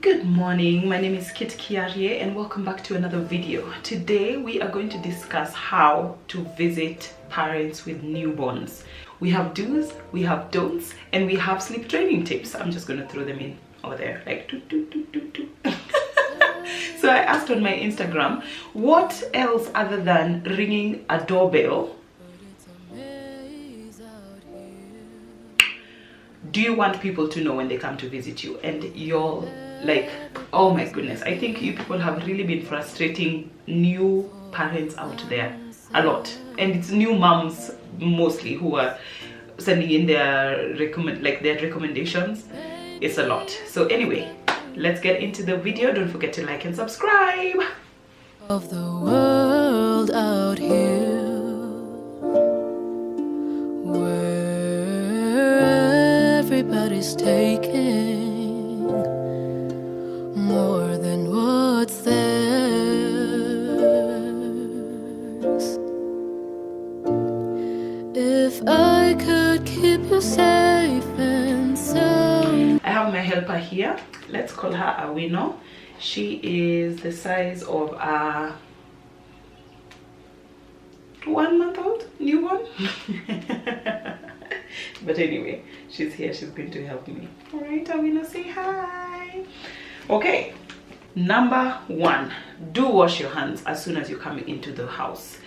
Good morning, my name is Kitt Nyang'aya and welcome back to another video. Today we are going to discuss how to visit parents with newborns. We have do's, we have don'ts, and we have sleep training tips. I'm just going to throw them in over there like do. So I asked on my Instagram, what else other than ringing a doorbell do you want people to know when they come to visit you? And you're like, oh my goodness, I think you people have really been frustrating new parents out there a lot, and it's new moms mostly who are sending in their recommendations. It's a lot. So anyway, let's get into the video. Don't forget to like and subscribe. Of the world out here, where everybody's taking more than what's theirs. If I could keep you safe and sound. I have my helper here. Let's call her Awino. She is the size of a 1-month-old newborn. But anyway, she's here. She's going to help me. All right, Awino, say hi. Okay, number one, do wash your hands as soon as you come into the house.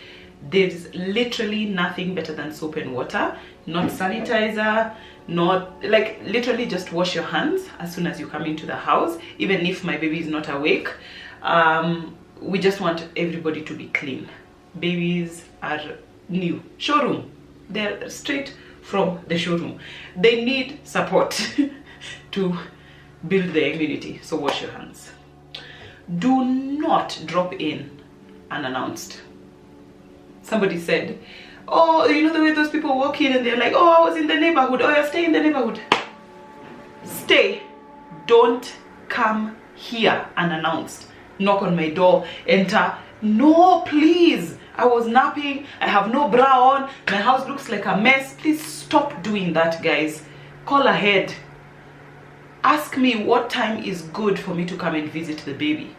There's literally nothing better than soap and water, not sanitizer, not like, literally just wash your hands as soon as you come into the house. Even if my baby is not awake, we just want everybody to be clean. Babies are new, showroom, they're straight from the showroom. They need support to build their immunity, so wash your hands. Do not drop in unannounced. Somebody said, oh, you know the way those people walk in and they're like, oh, I was in the neighborhood. Oh, yeah, stay in the neighborhood. Stay. Don't come here unannounced. Knock on my door, enter. No, please. I was napping. I have no bra on. My house looks like a mess. Please stop doing that, guys. Call ahead. Ask me what time is good for me to come and visit the baby.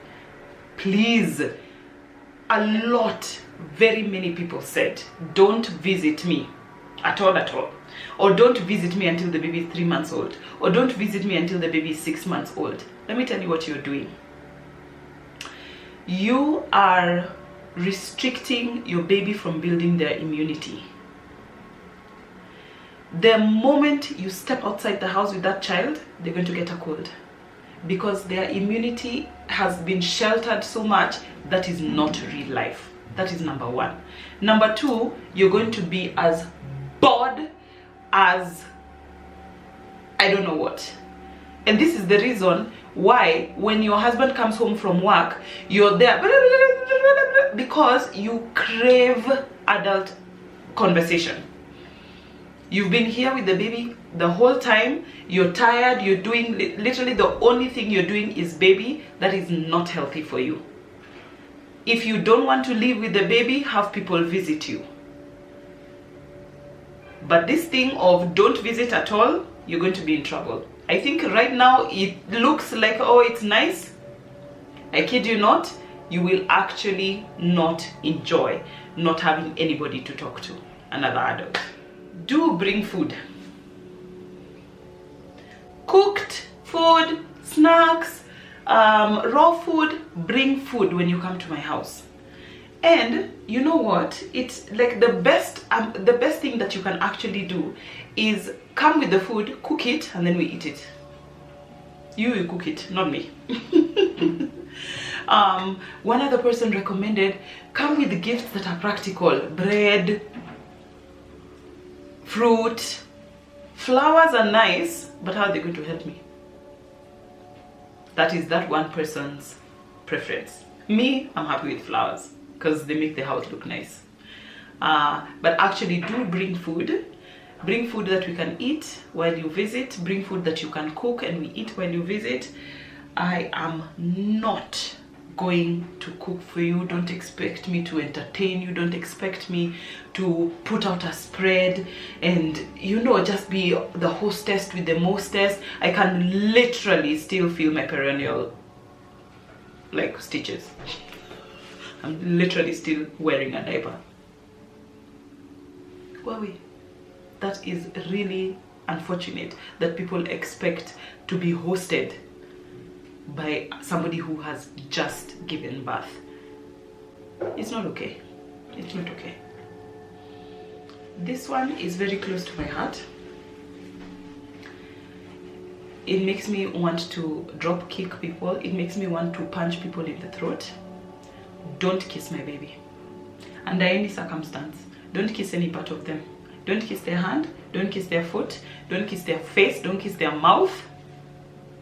Please. A lot, very many people said, don't visit me at all, or don't visit me until the baby is 3 months old, or don't visit me until the baby is 6 months old. Let me tell you what you're doing. You are restricting your baby from building their immunity. The moment you step outside the house with that child, they're going to get a cold, because their immunity has been sheltered so much. That is not real life. That is number one. Number two, you're going to be as bored as I don't know what. And this is the reason why when your husband comes home from work, you're there because you crave adult conversation. You've been here with the baby the whole time. You're tired. You're doing literally the only thing you're doing is baby. That is not healthy for you. If you don't want to live with the baby, have people visit you. But this thing of don't visit at all, you're going to be in trouble. I think right now it looks like, oh, it's nice. I kid you not, you will actually not enjoy not having anybody to talk to, another adult. Do bring food. Cooked food, snacks, raw food. Bring food when you come to my house. And you know what, it's like the best thing that you can actually do is come with the food, cook it, and then we eat it. You will cook it, not me. One other person recommended, come with the gifts that are practical. Bread, fruit. Flowers are nice, but how are they going to help me? That is that one person's preference. Me, I'm happy with flowers because they make the house look nice. But actually do bring food. Bring food that we can eat while you visit. Bring food that you can cook and we eat while you visit. I am not going to cook for you. Don't expect me to entertain you. Don't expect me to put out a spread and, you know, just be the hostess with the mostest. I can literally still feel my perennial like stitches. I'm literally still wearing a diaper. Movavi, that is really unfortunate that people expect to be hosted by somebody who has just given birth. It's not okay. It's not okay. This one is very close to my heart. It makes me want to drop kick people. It makes me want to punch people in the throat. Don't kiss my baby. Under any circumstance, don't kiss any part of them. Don't kiss their hand. Don't kiss their foot. Don't kiss their face. Don't kiss their mouth.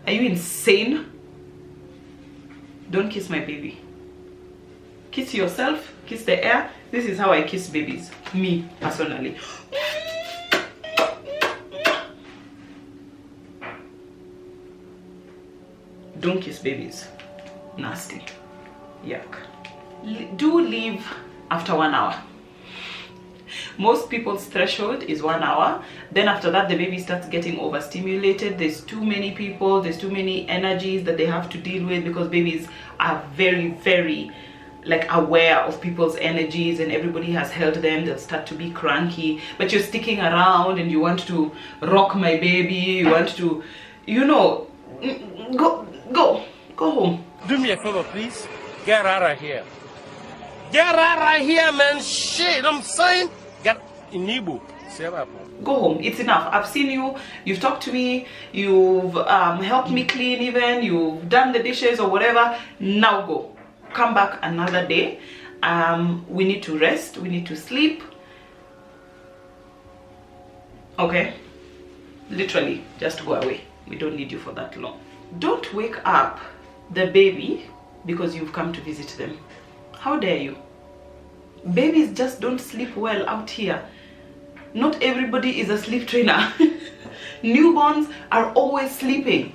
Are you insane? Don't kiss my baby. Kiss yourself. Kiss the air. This is how I kiss babies. Me, personally. Don't kiss babies. Nasty. Yuck. Do leave after 1 hour. Most people's threshold is 1 hour. Then after that, the baby starts getting overstimulated. There's too many people, there's too many energies that they have to deal with, because babies are very, very like aware of people's energies, and everybody has held them. They'll start to be cranky, but you're sticking around and you want to rock my baby. You want to, you know, go home. Do me a favor, please. Get out of here. Get out of here, man. Shit, I'm saying. Get in Igbo. Go home. It's enough. I've seen you. You've talked to me. You've helped me clean even. You've done the dishes or whatever. Now go. Come back another day. We need to rest. We need to sleep. Okay? Literally, just go away. We don't need you for that long. Don't wake up the baby because you've come to visit them. How dare you? Babies just don't sleep well out here. Not everybody is a sleep trainer. Newborns are always sleeping.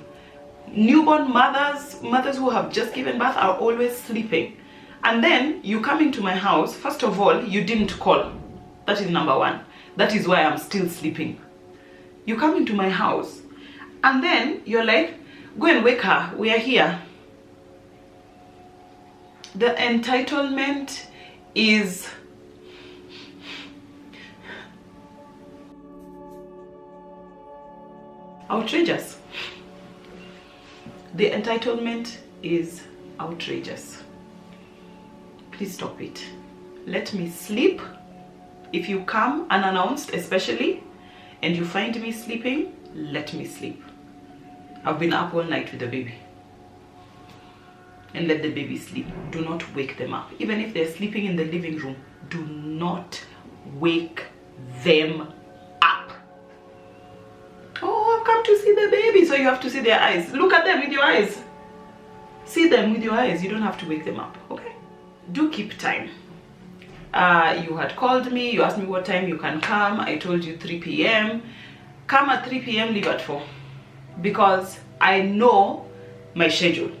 Newborn mothers who have just given birth are always sleeping. And then you come into my house. First of all, you didn't call. That is number one. That is why I'm still sleeping. You come into my house and then you're like, go and wake her. We are here. The entitlement is outrageous. The entitlement is outrageous. Please stop it. Let me sleep. If you come unannounced, especially, and you find me sleeping, let me sleep. I've been up all night with the baby. And let the baby sleep. Do not wake them up. Even if they're sleeping in the living room, do not wake them up. Oh, I've come to see the baby, so you have to see their eyes. Look at them with your eyes. See them with your eyes. You don't have to wake them up, okay? Do keep time. You had called me. You asked me what time you can come. I told you 3 p.m. Come at 3 p.m., leave at 4. Because I know my schedule.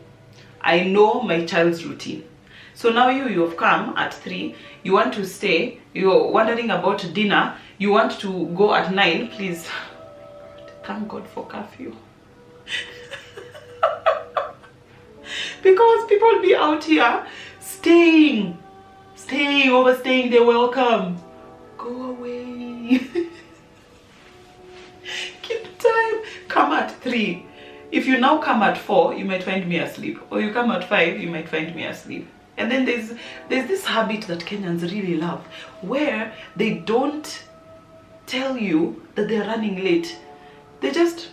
I know my child's routine. So now you have come at 3. You want to stay. You're wondering about dinner. You want to go at 9. Please. Thank God for curfew. Because people be out here staying, overstaying their welcome. Go away. Keep time. Come at 3. If you now come at 4, you might find me asleep. Or you come at 5, you might find me asleep. And then there's this habit that Kenyans really love, where they don't tell you that they're running late. They just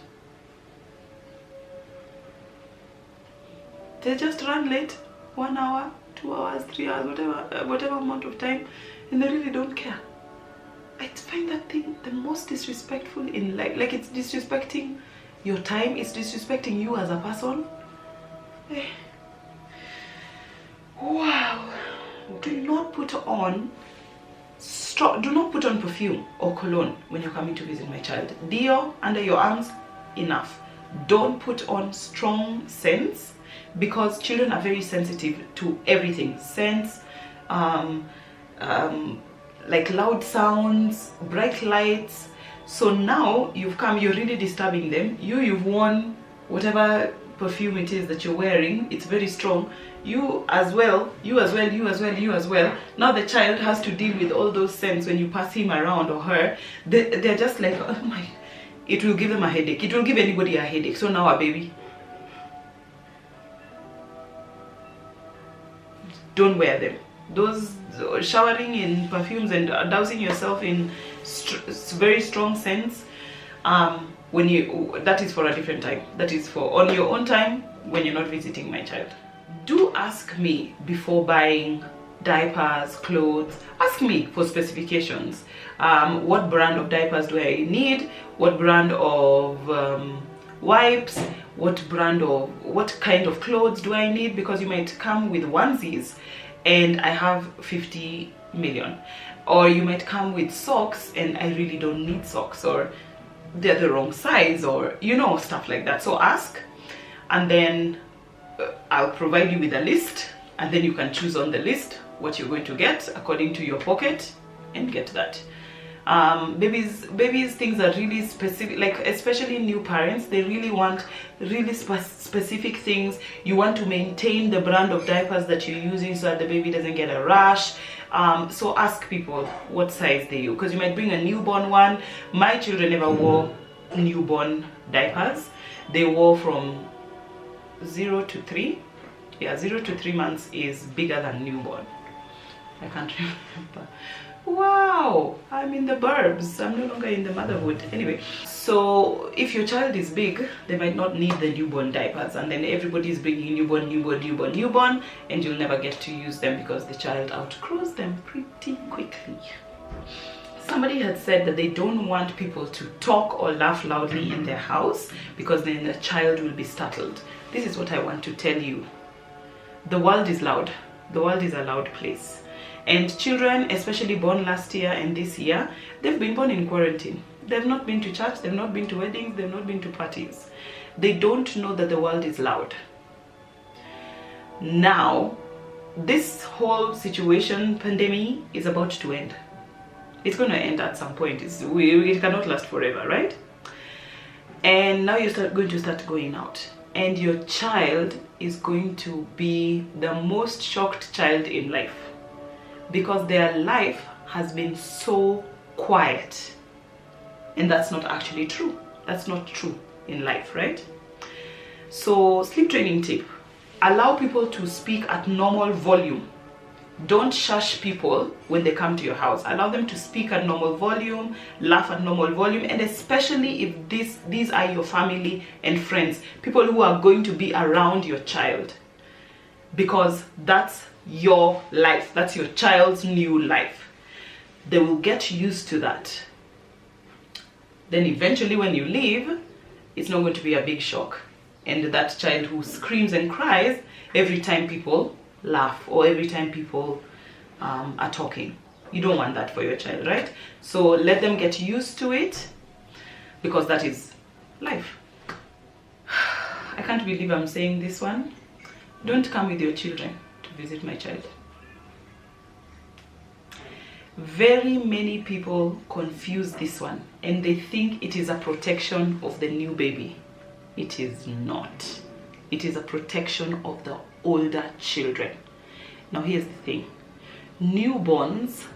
run late. 1 hour, 2 hours, 3 hours, whatever amount of time, and they really don't care. I find that thing the most disrespectful in life. Like, it's disrespecting your time, it's disrespecting you as a person. Wow. Do not put on perfume or cologne when you're coming to visit my child. Dio under your arms, enough. Don't put on strong scents, because children are very sensitive to everything. Scents, like loud sounds, bright lights. So now you've come, you're really disturbing them. You've worn whatever perfume it is that you're wearing, it's very strong. You as well. Now the child has to deal with all those scents when you pass him around or her. They're just like, oh my, it will give them a headache. It will give anybody a headache. So now a baby, don't wear them. Those showering in perfumes and dousing yourself in very strong scents, that is for a different time. That is for on your own time when you're not visiting my child. Do ask me before buying diapers, clothes. Ask me for specifications. What brand of diapers do I need? What brand of wipes? What kind of clothes do I need? Because you might come with onesies and I have 50 million, or you might come with socks and I really don't need socks, or they're the wrong size, or stuff like that. So ask, and then I'll provide you with a list, and then you can choose on the list what you're going to get according to your pocket and get that. Babies things are really specific, like especially new parents, they really want really specific things. You want to maintain the brand of diapers that you're using so that the baby doesn't get a rash. So ask people what size they use, because you might bring a newborn one. My children never wore newborn diapers. They wore from 0 to 3. Yeah, 0 to 3 months is bigger than newborn. I can't remember. Wow, I'm in the burbs. I'm no longer in the motherhood. Anyway, so if your child is big, they might not need the newborn diapers, and then everybody's bringing newborn, and you'll never get to use them because the child outgrows them pretty quickly. Somebody had said that they don't want people to talk or laugh loudly in their house because then the child will be startled. This is what I want to tell you. The world is loud. The world is a loud place. And children, especially born last year and this year, they've been born in quarantine. They've not been to church, they've not been to weddings, they've not been to parties. They don't know that the world is loud. Now, this whole situation, pandemic, is about to end. It's going to end at some point. It cannot last forever, right? And now you're going to start going out. And your child is going to be the most shocked child in life, because their life has been so quiet. And that's not actually true. That's not true in life, right? So, sleep training tip. Allow people to speak at normal volume. Don't shush people when they come to your house. Allow them to speak at normal volume, laugh at normal volume, and especially if these are your family and friends, people who are going to be around your child, because that's your life. That's your child's new life. They will get used to that. Then eventually when you leave, it's not going to be a big shock. And that child who screams and cries every time people laugh or every time people are talking. You don't want that for your child, right? So let them get used to it, because that is life. I can't believe I'm saying this one. Don't come with your children to visit my child. Very many people confuse this one and they think it is a protection of the new baby. It is not. It is a protection of the older children. Now here's the thing. Newborns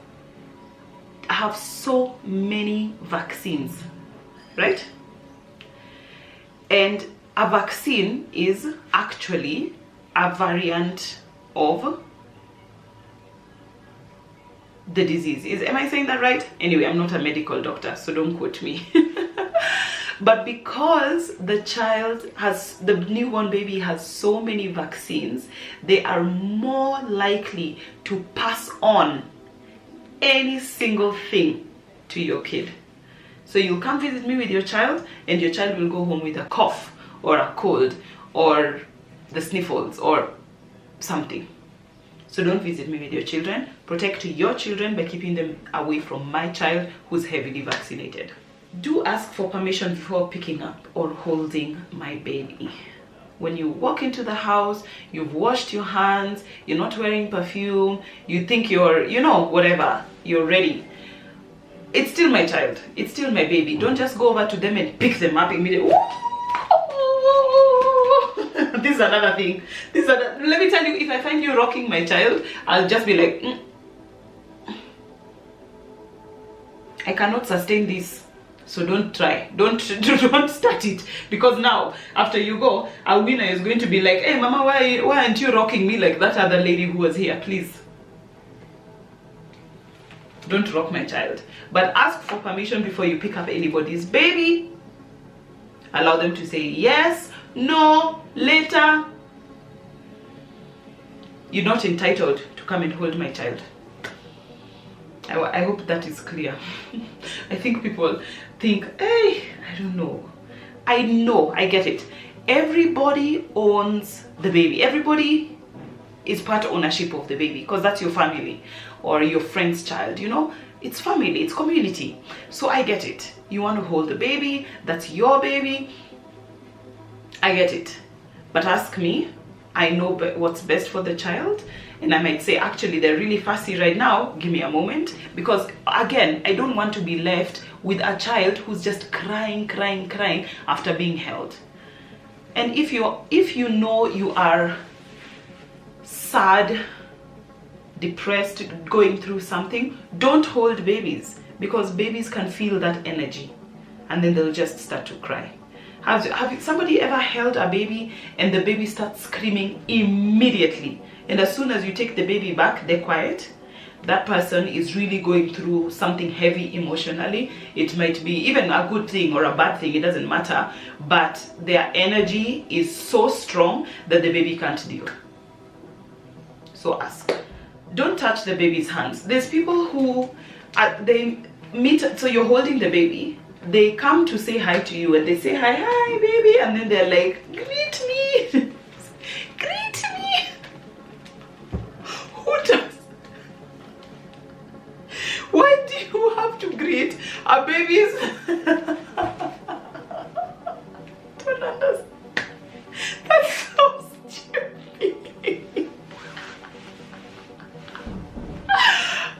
have so many vaccines, right? And a vaccine is actually a variant of the disease. Am I saying that right? Anyway, I'm not a medical doctor, so don't quote me. But because the newborn baby has so many vaccines, they are more likely to pass on any single thing to your kid. So you'll come visit me with your child, and your child will go home with a cough or a cold or the sniffles or something. So don't visit me with your children. Protect your children by keeping them away from my child who's heavily vaccinated. Do ask for permission before picking up or holding my baby. When you walk into the house, you've washed your hands, you're not wearing perfume, you think you're, you know, whatever, you're ready. It's still my child. It's still my baby. Don't just go over to them and pick them up immediately. This is another thing. Let me tell you, if I find you rocking my child, I'll just be like, I cannot sustain this. So don't try. Don't start it. Because now, after you go, Alwina is going to be like, hey, Mama, why aren't you rocking me like that other lady who was here? Please. Don't rock my child. But ask for permission before you pick up anybody's baby. Allow them to say yes, no, later. You're not entitled to come and hold my child. I hope that is clear. I think people think, hey, I don't know. I know, I get it. Everybody owns the baby. Everybody is part ownership of the baby because that's your family or your friend's child, you know. It's family, it's community. So I get it. You want to hold the baby, that's your baby. I get it. But ask me, I know what's best for the child. And I might say, actually, they're really fussy right now. Give me a moment. Because again, I don't want to be left with a child who's just crying after being held. And if you know you are sad, depressed, going through something, don't hold babies, because babies can feel that energy and then they'll just start to cry. Have somebody ever held a baby and the baby starts screaming immediately, and as soon as you take the baby back, they're quiet? That person is really going through something heavy emotionally. It might be even a good thing or a bad thing, it doesn't matter, but their energy is so strong that the baby can't deal. So ask. Don't touch the baby's hands. There's people who they meet, so you're holding the baby, they come to say hi to you and they say hi baby, and then they're like, greet me. Greet me. Who does? Why do you have to greet a baby's? Don't understand. That's so stupid.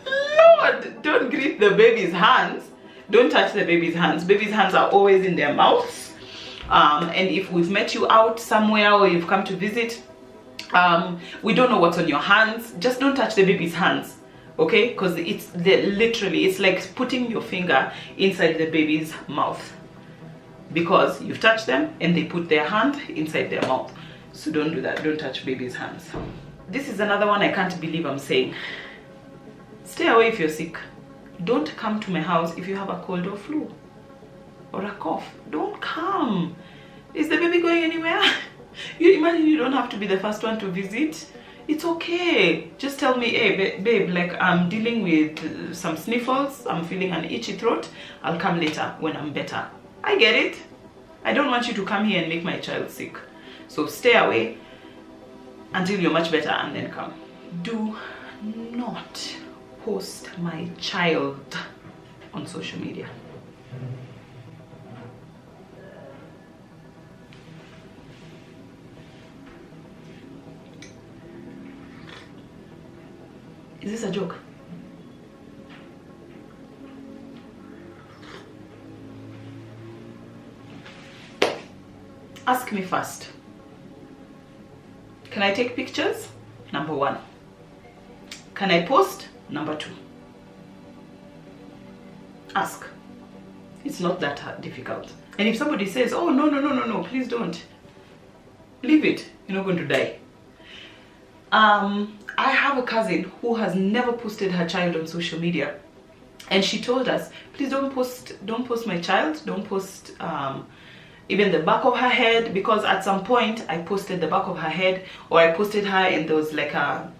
Lord, don't greet the baby's hands. Don't touch the baby's hands. Baby's hands are always in their mouths. And if we've met you out somewhere or you've come to visit, we don't know what's on your hands. Just don't touch the baby's hands, okay? Because it's like putting your finger inside the baby's mouth, because you've touched them and they put their hand inside their mouth. So don't do that. Don't touch baby's hands. This is another one I can't believe I'm saying. Stay away if you're sick. Don't come to my house if you have a cold or flu or a cough. Don't come. Is the baby going anywhere? You imagine you don't have to be the first one to visit. It's okay. Just tell me, hey babe, like I'm dealing with some sniffles, I'm feeling an itchy throat. I'll come later when I'm better. I get it. I don't want you to come here and make my child sick. So stay away until you're much better and then come. Do not post my child on social media. Is this a joke? Ask me first. Can I take pictures? Number 1. Can I post? Number 2. Ask. It's not that difficult. And if somebody says, oh no, please don't, leave it. You're not going to die. I have a cousin who has never posted her child on social media, and she told us, please don't post my child, don't post even the back of her head, because at some point I posted the back of her head, or I posted her and there was like a,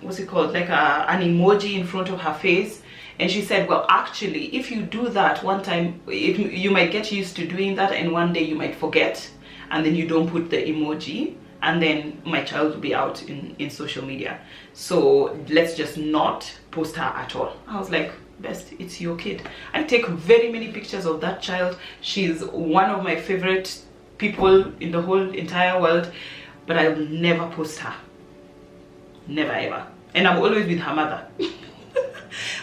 what's it called, like an emoji in front of her face. And she said, well, actually, if you do that one time, you might get used to doing that, and one day you might forget, and then you don't put the emoji, and then my child will be out in social media. So let's just not post her at all. I was like, best, it's your kid. I take very many pictures of that child. She's one of my favorite people in the whole entire world, but I will never post her. Never ever. And I'm always with her mother.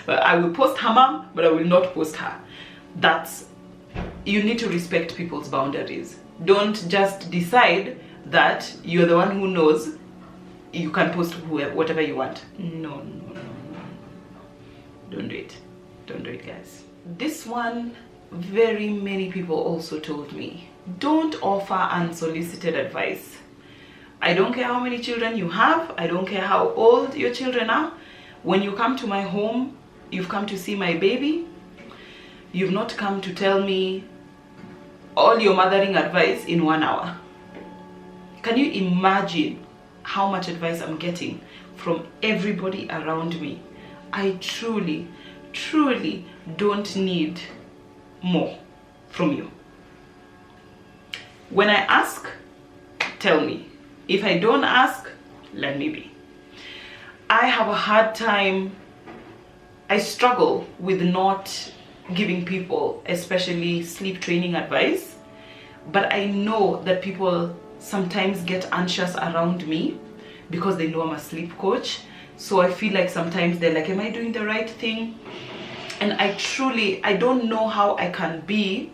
But I will post her mom, but I will not post her. You need to respect people's boundaries. Don't just decide that you're the one who knows you can post whatever you want. No. Don't do it. Don't do it, guys. This one, very many people also told me, don't offer unsolicited advice. I don't care how many children you have. I don't care how old your children are. When you come to my home, you've come to see my baby. You've not come to tell me all your mothering advice in 1 hour. Can you imagine how much advice I'm getting from everybody around me? I truly don't need more from you. When I ask, tell me. If I don't ask, let me be. I have a hard time, I struggle with not giving people, especially sleep training advice, but I know that people sometimes get anxious around me because they know I'm a sleep coach. So I feel like sometimes they're like, am I doing the right thing? And I don't know how I can be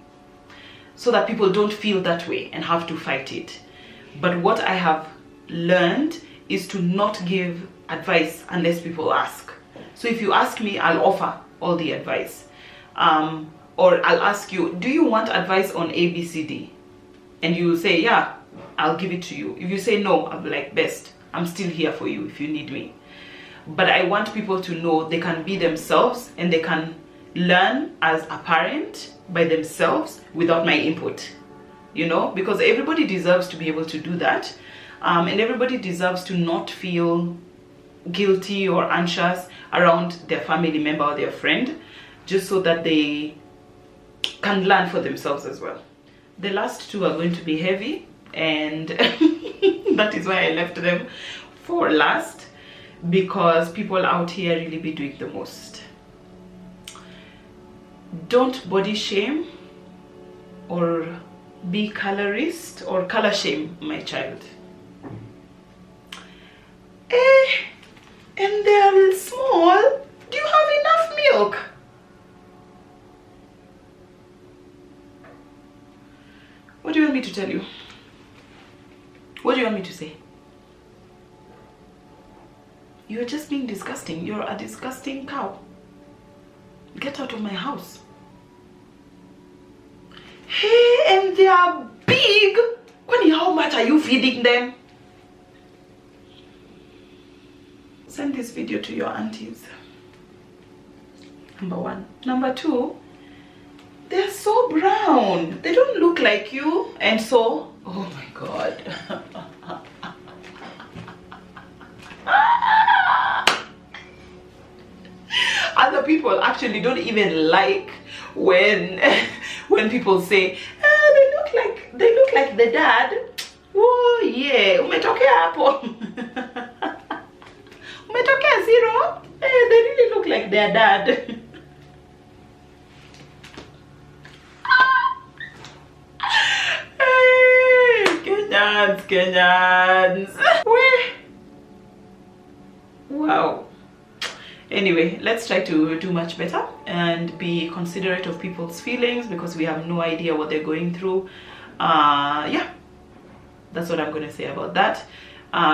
so that people don't feel that way and have to fight it. But what I have learned is to not give advice unless people ask. So if you ask me, I'll offer all the advice. Or I'll ask you, do you want advice on ABCD? And you say, yeah, I'll give it to you. If you say no, I'll be like, best, I'm still here for you if you need me. But I want people to know they can be themselves and they can learn as a parent by themselves without my input, you know, because everybody deserves to be able to do that. And everybody deserves to not feel guilty or anxious around their family member or their friend, just so that they can learn for themselves as well. The last two are going to be heavy, and that is why I left them for last, because people out here really be doing the most. Don't body shame or be colorist or color shame my child. And they're small. Do you have enough milk? What do you want me to tell you? What do you want me to say? You're just being disgusting. You're a disgusting cow. Get out of my house. Hey, and they are big. Kwani, how much are you feeding them? Send this video to your aunties. Number one. Number two, they're so brown. They don't look like you. And so, oh my God. Other people actually don't even like when people say, they look like the dad. Oh yeah, umetokea hapo. Umetokea zero. They really look like their dad. Hey, Kenyans. Wow. Anyway, let's try to do much better and be considerate of people's feelings, because we have no idea what they're going through. Yeah, that's what I'm going to say about that.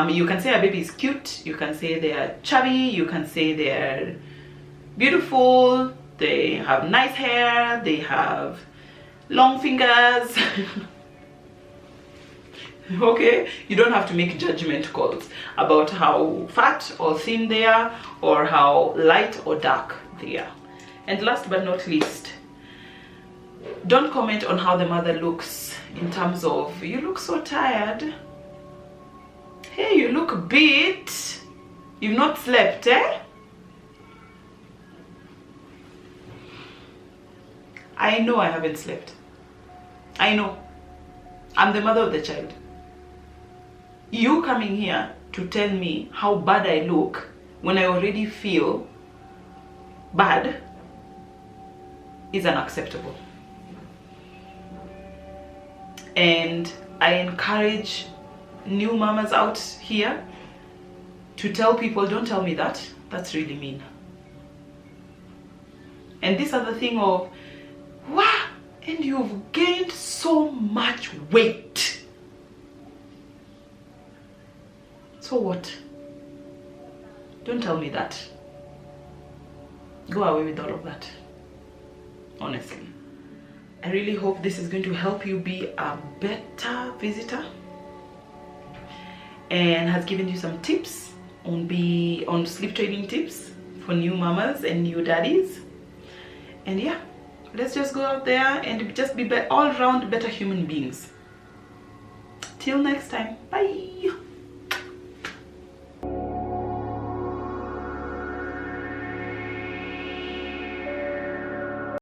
You can say a baby is cute, you can say they are chubby, you can say they're beautiful, they have nice hair, they have long fingers. Okay, you don't have to make judgment calls about how fat or thin they are, or how light or dark they are. And last but not least, don't comment on how the mother looks in terms of, you look so tired. Hey, you look beat. You've not slept, eh? I know I haven't slept. I know. I'm the mother of the child. You coming here to tell me how bad I look when I already feel bad is unacceptable. And I encourage new mamas out here to tell people, don't tell me that. That's really mean. And this other thing of, wow, and you've gained so much weight. So what? Don't tell me that. Go away with all of that. Honestly. I really hope this is going to help you be a better visitor and has given you some tips on sleep training tips for new mamas and new daddies. And yeah, let's just go out there and just be all-round better human beings. Till next time, bye.